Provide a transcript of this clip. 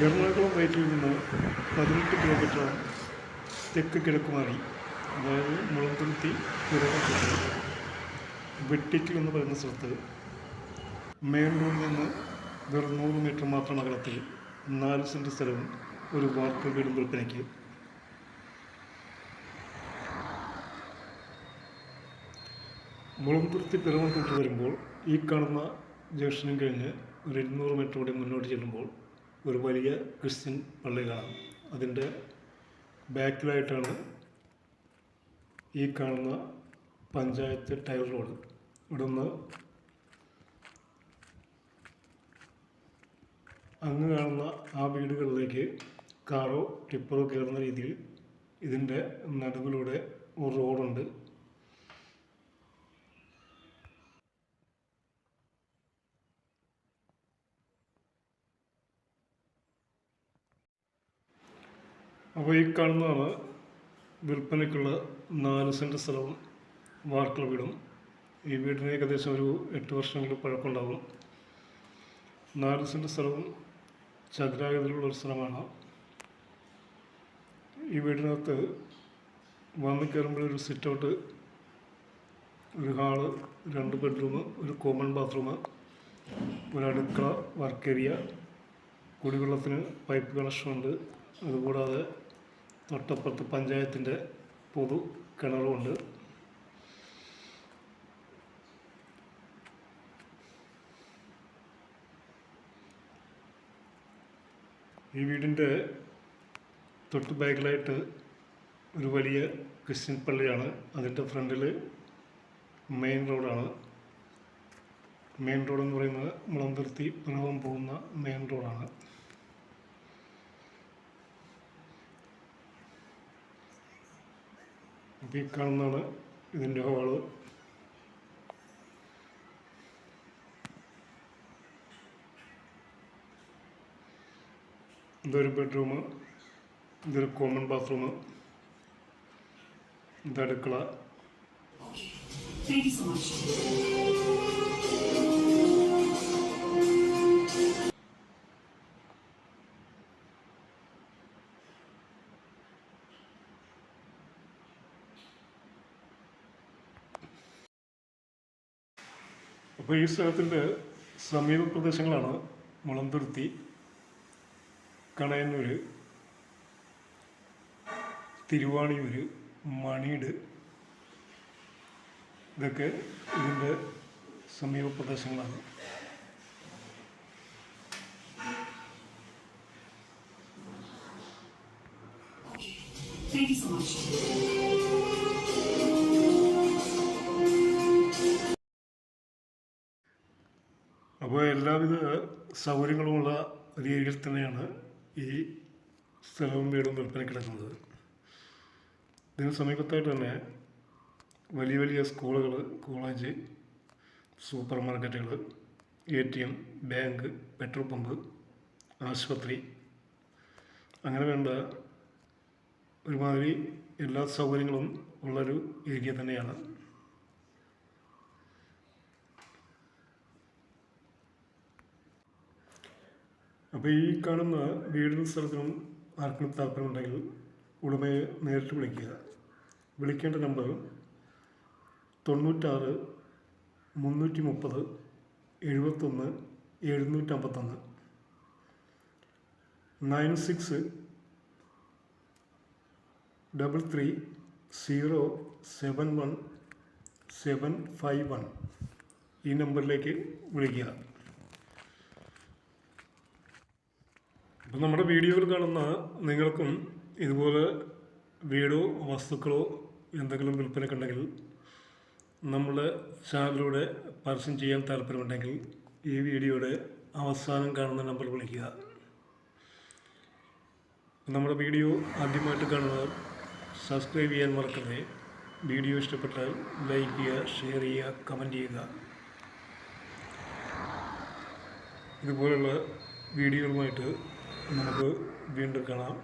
എറണാകുളം വയറ്റിൽ നിന്ന് 18 കിലോമീറ്റർ തെക്ക് കിഴക്കുമാറി, അതായത് മുളന്തുരുത്തി പിറവത്തുരുത്തി വെട്ടിക്കൽ എന്ന് പറയുന്ന സ്ഥലത്ത് മെയിൻ റോഡിൽ നിന്ന് വെറും 100 മീറ്റർ മാത്രം അകലത്തിൽ 4 സെൻറ്റ് സ്ഥലവും ഒരു വാർക്ക വീടും വിൽപ്പനയ്ക്ക്. മുളന്തുരുത്തി പിറവത്തുരുത്തി വരുമ്പോൾ ഈ കാണുന്ന ജംഗ്ഷനും കഴിഞ്ഞ് ഒരു 200 മീറ്റർ കൂടി മുന്നോട്ട് ചെല്ലുമ്പോൾ ഒരു വലിയ ക്രിസ്ത്യൻ പള്ളി കാണാം. അതിൻ്റെ ബാക്കിലായിട്ടാണ് ഈ കാണുന്ന പഞ്ചായത്ത് ടൈൽ റോഡ്. ഇവിടെ നിന്ന് അങ്ങ് കാണുന്ന ആ വീടുകളിലേക്ക് കാറോ ടിപ്പറോ കയറുന്ന രീതിയിൽ ഇതിൻ്റെ നടുവിലൂടെ ഒരു റോഡുണ്ട്. അപ്പോൾ ഈ കാണുന്നതാണ് വിൽപ്പനയ്ക്കുള്ള 4 സെൻറ്റ് സ്ഥലവും വാർക്ക വീടും. ഈ വീടിന് ഏകദേശം ഒരു 8 വർഷമെങ്കിലും പഴക്കമുണ്ടാകും. 4 സെൻറ്റ് സ്ഥലവും ചതുരാകൃതിയിലുള്ളൊരു സ്ഥലമാണ്. ഈ വീടിനകത്ത് വന്ന് കയറുമ്പോഴൊരു സിറ്റ് ഔട്ട്, ഒരു ഹാള്, 2 ബെഡ്റൂം, ഒരു കോമൺ ബാത്റൂം, ഒരു അടുക്കള, വർക്ക് ഏരിയ, കുടിവെള്ളത്തിന് പൈപ്പ് കണക്ഷനുണ്ട്. അതുകൂടാതെ തൊട്ടപ്പുറത്ത് പഞ്ചായത്തിൻ്റെ പൊതു കിണറുമുണ്ട്. ഈ വീടിൻ്റെ തൊട്ട് ബാക്കിലായിട്ട് ഒരു വലിയ ക്രിസ്ത്യൻ പള്ളിയാണ്. അതിൻ്റെ ഫ്രണ്ടിൽ മെയിൻ റോഡാണ്. മെയിൻ റോഡെന്ന് പറയുന്നത് മുളന്തുരുത്തി പിറവം പോകുന്ന മെയിൻ റോഡാണ്. അപ്പോൾ ഈ കാണുന്നതാണ് ഇതിൻ്റെ ഹാള്. ഇതൊരു ബെഡ്റൂം, ഇതൊരു കോമൺ ബാത്റൂം, ഇത് അടുക്കള. അപ്പോൾ ഈ സ്ഥലത്തിൻ്റെ സമീപ പ്രദേശങ്ങളാണ് മുളന്തുരുത്തി, കണയന്നൂർ, തിരുവാണിയൂർ, മണീട്. ഇതൊക്കെ ഇതിൻ്റെ സമീപ പ്രദേശങ്ങളാണ്. അപ്പോൾ എല്ലാവിധ സൗകര്യങ്ങളുമുള്ള രീതിയിൽ തന്നെയാണ് ഈ സ്ഥലവും വീടും വിൽപ്പന കിടക്കുന്നത്. ഇതിന് സമീപത്തായിട്ട് തന്നെ വലിയ വലിയ സ്കൂളുകൾ, കോളേജ്, സൂപ്പർ മാർക്കറ്റുകൾ, ATM, ബാങ്ക്, പെട്രോൾ പമ്പ്, ആശുപത്രി, അങ്ങനെ വേണ്ട ഒരുമാതിരി എല്ലാ സൗകര്യങ്ങളും ഉള്ളൊരു ഏരിയ തന്നെയാണ്. അപ്പോൾ ഈ കാണുന്ന വീടിനും സ്ഥലത്തിനും ആർക്കും താല്പര്യമുണ്ടെങ്കിൽ ഉടമയെ നേരിട്ട് വിളിക്കുക. വിളിക്കേണ്ട നമ്പർ 96 330 71 751, 96 33 071 751. ഈ നമ്പറിലേക്ക് വിളിക്കുക. അപ്പം നമ്മുടെ വീഡിയോയിൽ കാണുന്ന നിങ്ങൾക്കും ഇതുപോലെ വീടോ വസ്തുക്കളോ എന്തെങ്കിലും വിൽപ്പനയ്ക്കുണ്ടെങ്കിൽ നമ്മുടെ ചാനലിലൂടെ പരസ്യം ചെയ്യാൻ താല്പര്യമുണ്ടെങ്കിൽ ഈ വീഡിയോയുടെ അവസാനം കാണുന്ന നമ്പർ വിളിക്കുക. നമ്മുടെ വീഡിയോ ആദ്യമായിട്ട് കാണുന്നവർ സബ്സ്ക്രൈബ് ചെയ്യാൻ മറക്കരുത്. വീഡിയോ ഇഷ്ടപ്പെട്ടാൽ ലൈക്ക് ചെയ്യുക, ഷെയർ ചെയ്യുക, കമൻറ്റ് ചെയ്യുക. ഇതുപോലുള്ള വീഡിയോകളുമായിട്ട് നമുക്ക് വീണ്ടും കാണാം.